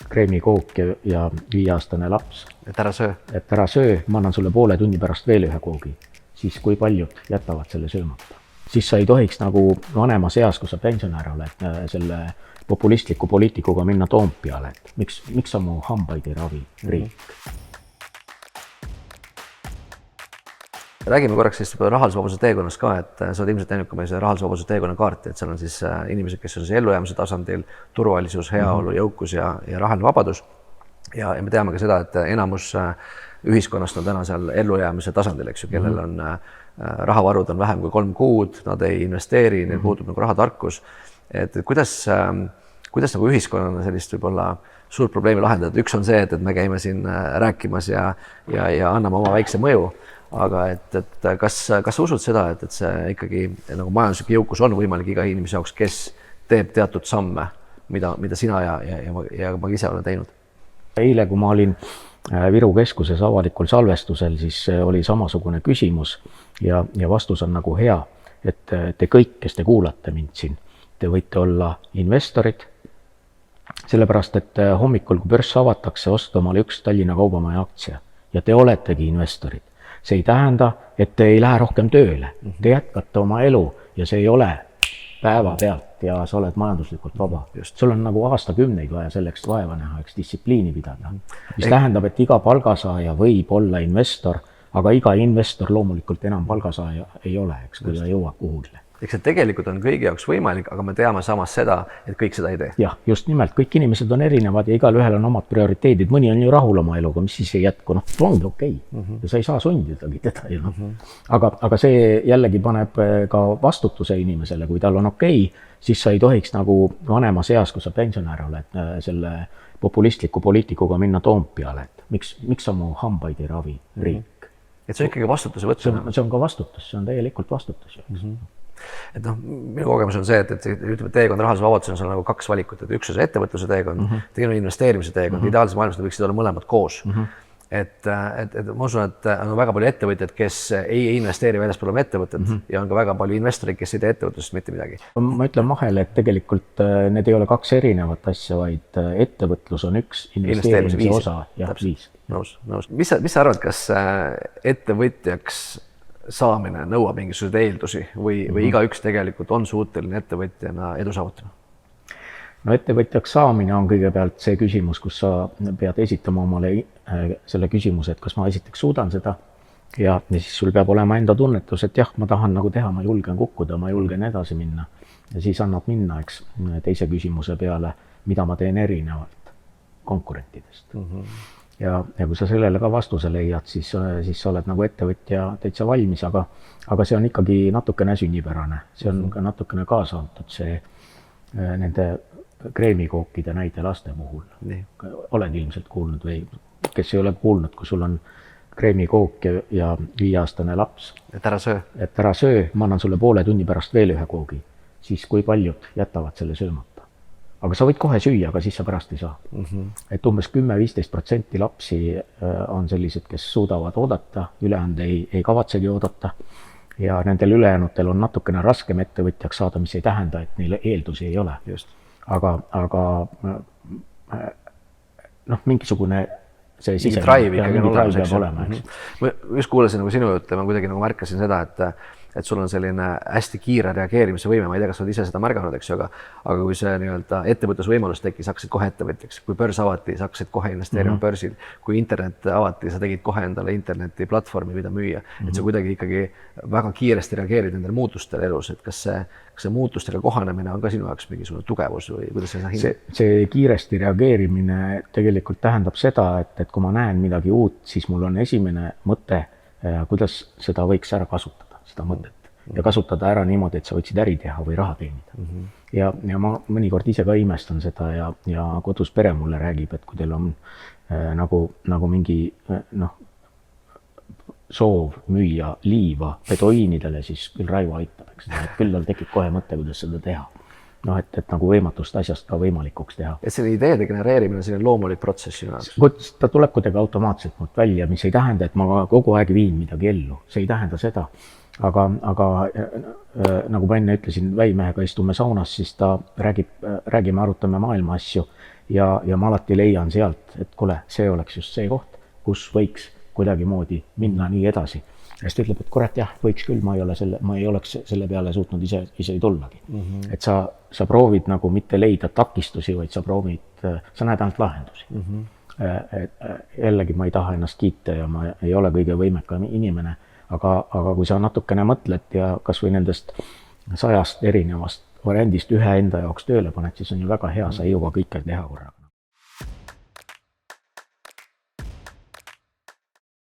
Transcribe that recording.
kreemikook ja 5-aastane laps. Et ära söö. Et ära söö, ma annan sulle poole tunni pärast veel ühe koogi. Siis kui paljud jätavad selle söömata. Siis sa ei tohiks nagu vanemas eas, kui sa pensionär oled, selle populistliku poliitikuga minna Toompeale. Et miks sa mu hambaid ei ravi, riik? Räägime korraks siis rahalise vabaduse teekonnast ka, et sa oled ilmselt näinud ka meil rahalise vabaduse teekonna kaarti, et seal on siis inimesed, kes on siis ellujäämise tasandil, turvalisus, heaolu, jõukus ja rahaline vabadus. Ja me teame ka seda, et enamus ühiskonnast on täna seal ellujäämise tasandil, eks ju, kellel on rahavarud on vähem kui 3 kuud, nad ei investeeri, neil puudub nagu rahatarkus. Et kuidas nagu ühiskonnana sellist võib-olla suurt probleemi lahendada? Üks on see, et me käime siin rääkimas ja anname oma väikse mõju. Aga et kas sa usud seda, et see ikkagi nagu majanduslik jõukus on võimalik iga inimese jaoks, kes teeb teatud samme, mida sina ja ma ise olen teinud? Eile, kui ma olin Viru keskuses avalikul salvestusel, siis oli samasugune küsimus ja vastus on nagu hea, et te kõik, kes te kuulate mind siin, te võite olla investorid, sellepärast, et hommikul, kui börs avatakse, osta omale üks Tallinna Kaubamaja aktsia ja te oletegi investorid. See ei tähenda, et te ei lähe rohkem tööle. Te jätkate oma elu ja see ei ole päeva pealt ja sa oled majanduslikult vaba. Sul on nagu aastakümneid vaja selleks vaeva näha, eks distsipliini pidada. Mis tähendab, et iga palgasaaja võib olla investor, aga iga investor loomulikult enam palgasaaja ei ole, eks, kui ta jõuab kuhugile. Eks see tegelikult on kõigi jaoks võimalik, aga me teame samas seda, et kõik seda ei tee. Jah, just nimelt. Kõik inimesed on erinevad ja igal ühel on omad prioriteedid. Mõni on ju rahul oma eluga, mis siis ei jätku. Ongi okei. Ja sa ei saa sundidagi teda. Aga see jällegi paneb ka vastutuse inimesele. Kui tal on okei, siis sa ei tohiks nagu vanemas eas, kui sa pensionär oled, selle populistliku poliitikuga minna Toompeale. Miks sa mu hambaid ei ravi, riik? Et see on ikkagi vastutuse võtmine. See on ka vastutus. See on täielikult vastutus. Et minu kogemus on see, et ütleme, teekond rahalise vabadusel on nagu 2 valikut, et üks on see ettevõtluse teekond, teine on investeerimise teekond, ideaalses maailmas võiksid olla mõlemad koos. Et ma usun, et on väga palju ettevõtjaid, kes ei investeeri väljaspool oma ettevõtet ja on ka väga palju investoreid, kes ei tee ettevõtlusest mitte midagi. Ma ütlen vahele, et tegelikult need ei ole 2 erinevat asja, vaid ettevõtlus on üks investeerimise osa ja viis. Nõus. Mis sa arvad, kas ettevõtjaks saamine nõuab mingisuguseid eeldusi või igaüks tegelikult on suuteline ettevõtjana edu saavutama? No ettevõtjaks saamine on kõigepealt see küsimus, kus sa pead esitama omale selle küsimuse, et kas ma esiteks suudan seda ja siis sul peab olema enda tunnetus, et jah, ma tahan nagu teha, ma julgen kukkuda, ma julgen edasi minna ja siis annab minna, eks, teise küsimuse peale, mida ma teen erinevalt konkurentidest. Ja kui sa sellele ka vastuse leiad, siis sa oled nagu ettevõtja täitsa valmis, aga see on ikkagi natukene sünnipärane. See on ka natukene kaasa antud see nende kreemikookide näite laste puhul. Oled ilmselt kuulnud või kes ei ole kuulnud, kui sul on kreemikook ja 5-aastane laps. Et ära söö. Et ära söö, ma annan sulle poole tunni pärast veel ühe koogi. Siis kui paljud jätavad selle söömata. Aga sa võid kohe süüa, aga siis sa pärast ei saa. Et umbes 10-15% lapsi on sellised, kes suudavad oodata, ülejäänud ei kavatsegi oodata. Ja nendel ülejäänutel on natukene raskem ettevõtjaks saada, mis ei tähenda, et neil eeldusi ei ole. Aga mingisugune see mingi drive ikkagi on olemas. Ma just kuulasin nagu sinu juttu ja ma kuidagi nagu märkasin seda, et sul on selline hästi kiire reageerimise võime, ma ei tea, kas sa oled ise seda märganud, eks ju, aga kui see nii-öelda ettevõtlusvõimalus tekkis, hakkasid kohe ettevõtjaks, kui börs avati, sa hakkasid kohe investeerima börsil, kui internet avati, sa tegid kohe endale interneti platvormi, mida müüa, et sa kuidagi ikkagi väga kiiresti reageerid nendele muutustele elus, et kas see muutustega kohanemine on ka sinu jaoks mingisugune tugevus või kuidas sa hindad? See kiiresti reageerimine tegelikult tähendab seda, et kui ma näen midagi uut, siis mul on esimene mõte, kuidas seda võiks ära kasutada. Seda mõtet ja kasutada ära niimoodi, et sa võiksid äri teha või raha teenida. Ja ma mõnikord ise ka imestan seda ja kodus pere mulle räägib, et kui teil on nagu mingi soov müüa liiva pedoiinidele, siis küll Raivo aitab, eks. Küll tal tekib kohe mõte, kuidas seda teha. Et nagu võimatust asjast ka võimalikuks teha. Et selle ideede genereerimine on selline loomulik protsess sinu jaoks? Ta tuleb kuidagi automaatselt mult välja, mis ei tähenda, et ma kogu aeg viin midagi ellu. See ei tähenda seda. Aga nagu ma enne ütlesin, väimehega istume saunas, siis ta räägime, arutame maailma asju ja ma alati leian sealt, et kuule, see oleks just see koht, kus võiks kuidagimoodi minna nii edasi. Ja siis ta ütleb, et kurat jah, võiks küll, ma ei oleks selle peale suutnud ise tullagi. Et sa proovid nagu mitte leida takistusi, vaid sa näed ainult lahendusi. Jällegi ma ei taha ennast kiita ja ma ei ole kõige võimekam inimene, aga kui sa natukene mõtled ja kas või nendest 100 erinevast variandist ühe enda jaoks tööle paned, siis on ju väga hea, sa ei jõua kõike teha korraga.